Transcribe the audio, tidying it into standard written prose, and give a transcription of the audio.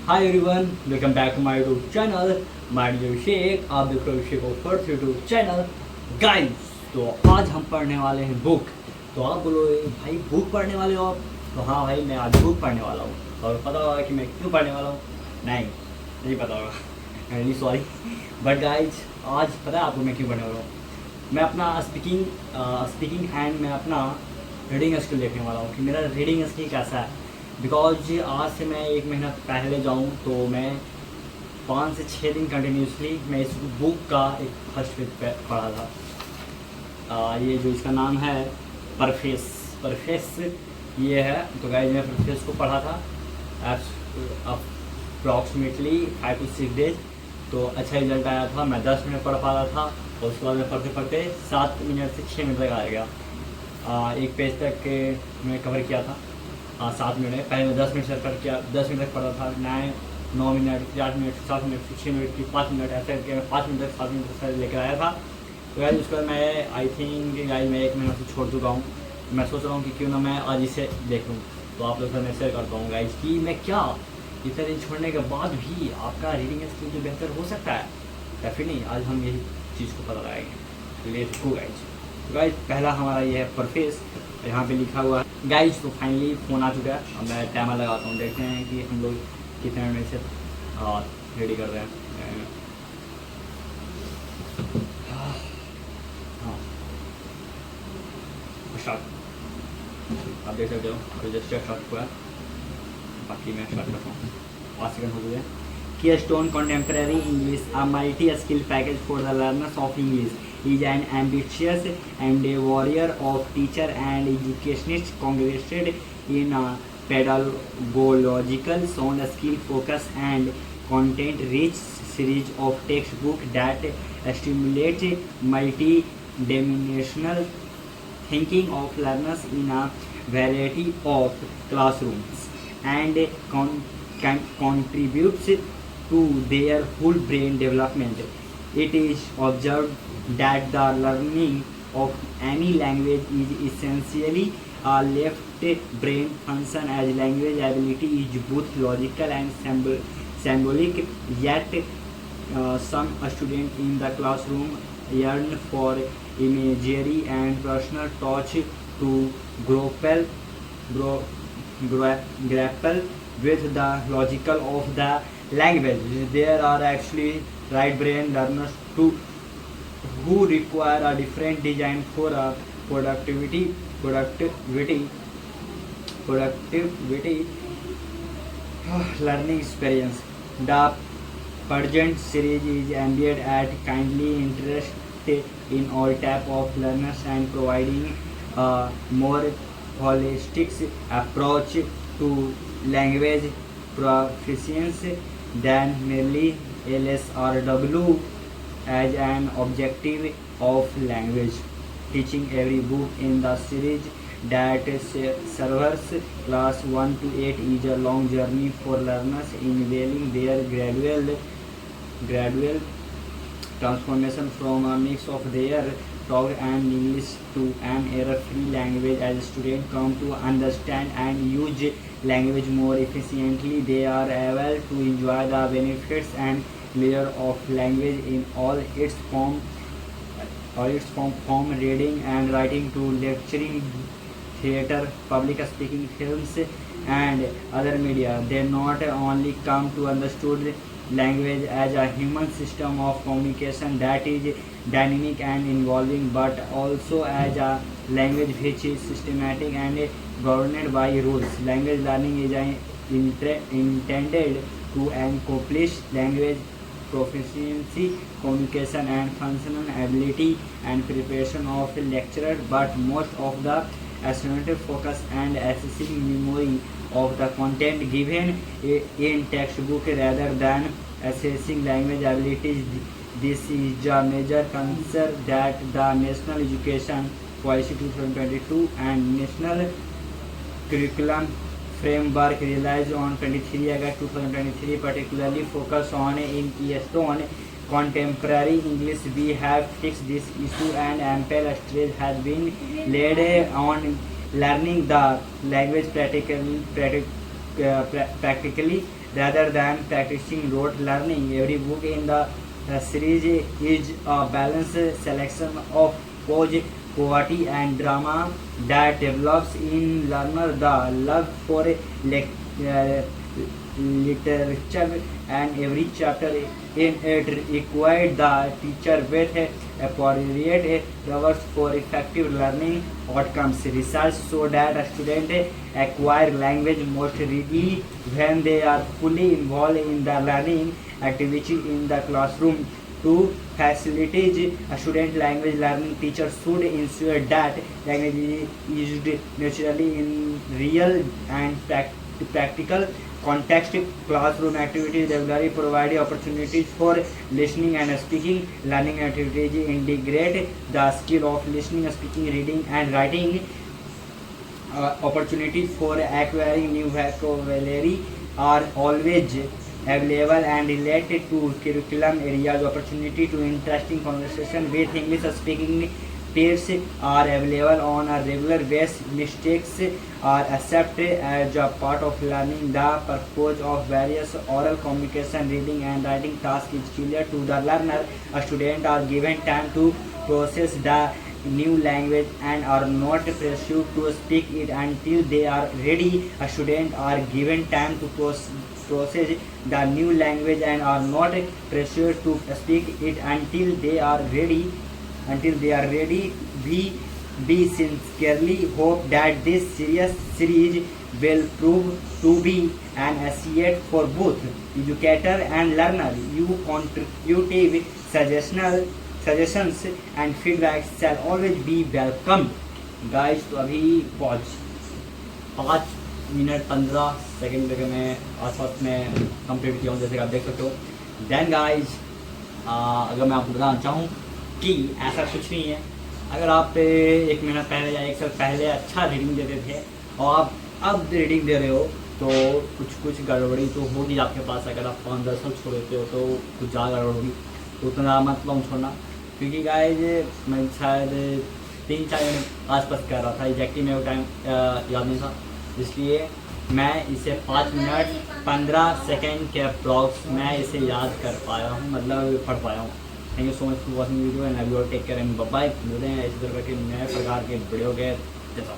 Hi everyone, welcome back to my YouTube channel. My name Sheikh, आप देख रहे हो Sheikh offers YouTube channel. Guys, तो आज हम पढ़ने वाले हैं बुक। तो आप बोलो भाई बुक पढ़ने वाले हो आप? तो हाँ भाई, मैं आज बुक पढ़ने वाला हूँ। और पता होगा कि मैं क्यों पढ़ने वाला हूँ? नहीं पता होगा, रियली सॉरी। बट गाइज, आज पता है आपको मैं क्यों पढ़ने वाला हूँ? मैं अपना स्पीकिंग एंड मैं अपना रीडिंग स्किल देखने वाला हूँ कि मेरा रीडिंग स्किल कैसा है। बिकॉज आज से मैं 1 महीना पहले जाऊँ तो मैं 5 से 6 दिन कंटिन्यूसली मैं इस बुक का एक फर्स्ट पेज पढ़ा था। ये जो इसका नाम है परफेस ये है। तो गाइस, मैं परफेस को पढ़ा था अप्रॉक्सीमेटली 5 to 6 डेज। तो अच्छा रिजल्ट आया था। मैं 10 मिनट पढ़ पा रहा था और उसके बाद मैं पढ़ते पढ़ते 7 मिनट से 6 मिनट तक आ गया। एक पेज तक मैं कवर किया था 7 मिनट में। पहले मैं 10 मिनट से कर किया, 10 मिनट तक पढ़ा था। 9 मिनट, फिर 8 मिनट, फिर 7 मिनट, फिर 6 मिनट, फिर 5 मिनट, ऐसे करके मैं 5 मिनट तक 7 मिनट तक लेकर आया था। तो गाइस, उसके बाद मैं आई थिंक गाइस मैं 1 महीना से छोड़ चुका हूँ। मैं सोच रहा हूँ कि क्यों ना मैं आज इसे देख लूँ। तो आप लोग से मैं शेयर करता हूँ गाइस कि मैं क्या इतने दिन छोड़ने के बाद भी आपका रीडिंग स्किल जो बेहतर हो सकता है या फिर नहीं, आज हम यही चीज़ को पता लगाएंगे। Let's go guys. तो गाइस, पहला हमारा ये है परफेस। यहाँ पे लिखा हुआ है गाइस। तो फाइनली फ़ोन आ चुका है। अब मैं टाइमर लगाता हूँ, देखते हैं कि हम लोग कितने मिनट में से रेडी कर रहे हैं। हाँ, स्टार्ट। आप देख सकते हो तो जस्ट स्टार्ट हुआ है। बाकी मैं स्टार्ट करता हूँ। 5 सेकंड हो गए। Keystone Contemporary English, a multi-skill package for the learners of English, is an ambitious and a warrior of teacher and educationists congregated in a pedagogical, sound skill focus and content-rich series of textbooks that stimulate multi-dimensional thinking of learners in a variety of classrooms and contributes to their whole brain development. It is observed that the learning of any language is essentially a left brain function, as language ability is both logical and symbolic. Yet some students in the classroom yearn for imagery and personal touch to grapple with the logical of the language. There are actually right brain learners too who require a different design for a productivity learning experience. The Purgent series is aimed at kindly interested in all type of learners and providing a more holistic approach to language proficiency than merely LSRW as an objective of language. Teaching every book in the series that serves class 1 to 8 is a long journey for learners, involving their gradual transformation from a mix of their talk and English to an error-free language. As students come to understand and use language more efficiently, they are able to enjoy the benefits and pleasure of language in all its form, reading and writing to lecturing, theater, public speaking, films, and other media. They not only come to understand language as a human system of communication that is dynamic and involving, but also as a language which is systematic and governed by rules. Language learning is intended to accomplish language proficiency, communication and functional ability and preparation of lecturer, but most of the assessment focus and assessing memory of the content given in textbook rather than assessing language abilities. This is a major concern that the National Education Policy 2022 and National Curriculum Framework relies on 23 August 2023, particularly focus on in Keystone Contemporary English. We have fixed this issue and ample stress has been laid on learning the language practically rather than practicing rote learning. Every book in the series is a balanced selection of prose, poetry, and drama that develops in learner the love for uh, literature, and every chapter in it required the teacher with appropriate covers for effective learning outcomes. Research show that a student acquire language most readily when they are fully involved in the learning activity in the classroom. To facilitate a student language learning, teachers should ensure that language is used naturally in real and practical context. Classroom activities regularly provide opportunities for listening and speaking. Learning activities integrate the skill of listening, speaking, reading, and writing. Opportunities for acquiring new vocabulary are always available and related to curriculum areas. Opportunity to interesting conversation with English speaking peers are available on a regular basis. Mistakes are accepted as a part of learning. The purpose of various oral communication, reading, and writing tasks is clear to the learner. A student are given time to process the new language and are not pressured to speak it until they are ready. A student are given time to process the new language and are not pressured to speak it until they are ready. We sincerely hope that this series will prove to be an asset for both educator and learner. You contributive suggestions and feedback shall always be welcome. Guys तो अभी 5 minute 15 second के मैं आसपास में complete किया हूँ, जैसे कि आप देख सकते हो। देन गाइस अगर मैं आपको बताना चाहूँ कि ऐसा कुछ नहीं है। अगर आप 1 महीना पहले या 1 साल पहले अच्छा रीडिंग देते थे और आप अब रीडिंग दे रहे हो तो कुछ गड़बड़ी तो होगी आपके पास। अगर आप 5-10 साल छोड़ देते हो तो कुछ ज़्यादा गड़बड़ होगी, तो उतना मत छोड़ना। क्योंकि गाइस मैं शायद 3-4 मिनट आसपास कर रहा था, एग्जैक्टली मेरे को टाइम याद नहीं था, इसलिए मैं इसे 5 मिनट 15 सेकेंड के अप्रॉक्स मैं इसे याद कर पाया हूँ, मतलब पढ़ पाया हूँ। Thank you so much for watching video and I will take care and bye. मिलते हैं इसी तरह के नए प्रकार के वीडियो के जैसा।